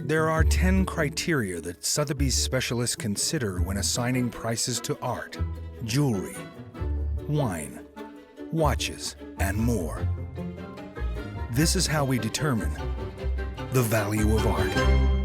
There are 10 criteria that Sotheby's specialists consider when assigning prices to art, jewelry, wine, watches, and more. This is how we determine the value of art.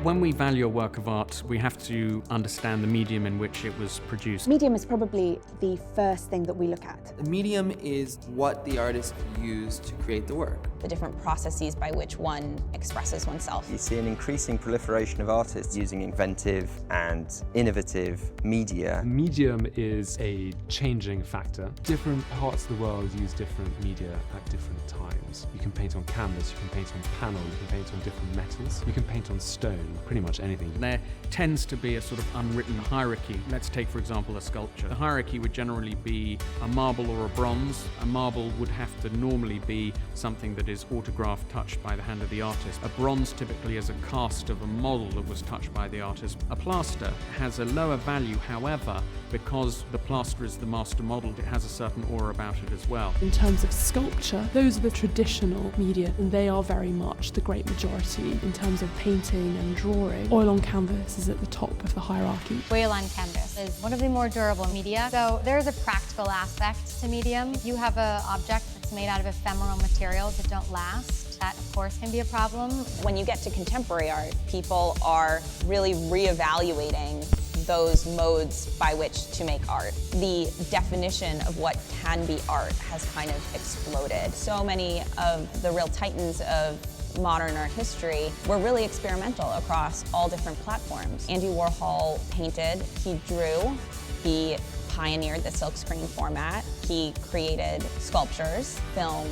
When we value a work of art, we have to understand the medium in which it was produced. Medium is probably the first thing that we look at. The medium is what the artist used to create the work. The different processes by which one expresses oneself. You see an increasing proliferation of artists using inventive and innovative media. Medium is a changing factor. Different parts of the world use different media at different times. You can paint on canvas, you can paint on panel, you can paint on different metals, you can paint on stone, pretty much anything. There tends to be a sort of unwritten hierarchy. Let's take, for example, a sculpture. The hierarchy would generally be a marble or a bronze. A marble would have to normally be something that is autographed, touched by the hand of the artist. A bronze typically is a cast of a model that was touched by the artist. A plaster has a lower value, however, because the plaster is the master model, it has a certain aura about it as well. In terms of sculpture, those are the traditional media, and they are very much the great majority. In terms of painting and drawing, oil on canvas is at the top of the hierarchy. Oil on canvas is one of the more durable media, so there's a practical aspect to medium. If you have an object that's made out of ephemeral materials that don't last, that of course can be a problem. When you get to contemporary art, people are really reevaluating those modes by which to make art. The definition of what can be art has kind of exploded. So many of the real titans of modern art history were really experimental across all different platforms. Andy Warhol painted, he drew, he pioneered the silkscreen format, he created sculptures, film.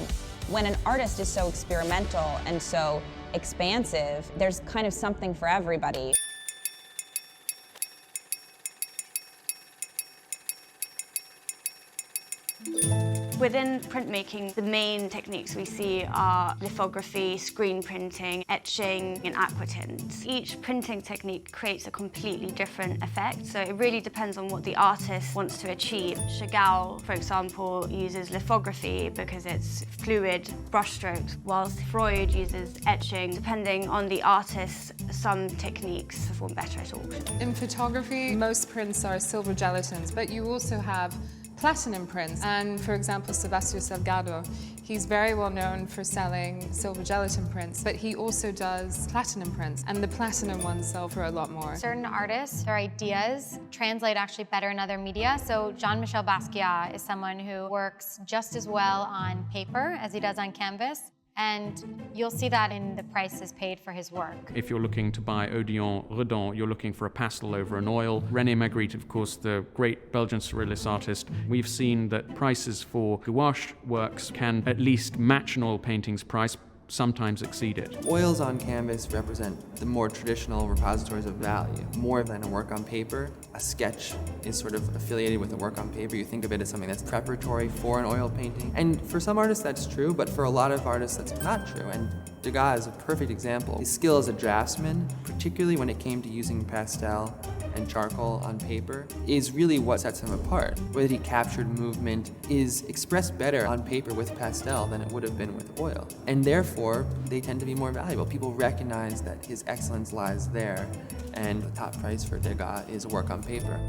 When an artist is so experimental and so expansive, there's kind of something for everybody. Within printmaking, the main techniques we see are lithography, screen printing, etching, and aquatint. Each printing technique creates a completely different effect, so it really depends on what the artist wants to achieve. Chagall, for example, uses lithography because it's fluid brushstrokes, whilst Freud uses etching. Depending on the artist, some techniques perform better at auction. In photography, most prints are silver gelatins, but you also have platinum prints. And for example, Sebastião Salgado, he's very well known for selling silver gelatin prints, but he also does platinum prints, and the platinum ones sell for a lot more. Certain artists, their ideas translate actually better in other media. So Jean-Michel Basquiat is someone who works just as well on paper as he does on canvas. And you'll see that in the prices paid for his work. If you're looking to buy Odeon Redon, you're looking for a pastel over an oil. René Magritte, of course, the great Belgian surrealist artist, we've seen that prices for gouache works can at least match an oil painting's price, sometimes exceed it. Oils on canvas represent the more traditional repositories of value. More than a work on paper, a sketch is sort of affiliated with a work on paper. You think of it as something that's preparatory for an oil painting. And for some artists that's true, but for a lot of artists that's not true. And Degas is a perfect example. His skill as a draftsman, particularly when it came to using pastel and charcoal on paper, is really what sets him apart. The way that he captured movement is expressed better on paper with pastel than it would have been with oil. And therefore, they tend to be more valuable. People recognize that his excellence lies there, and the top price for Degas is work on paper.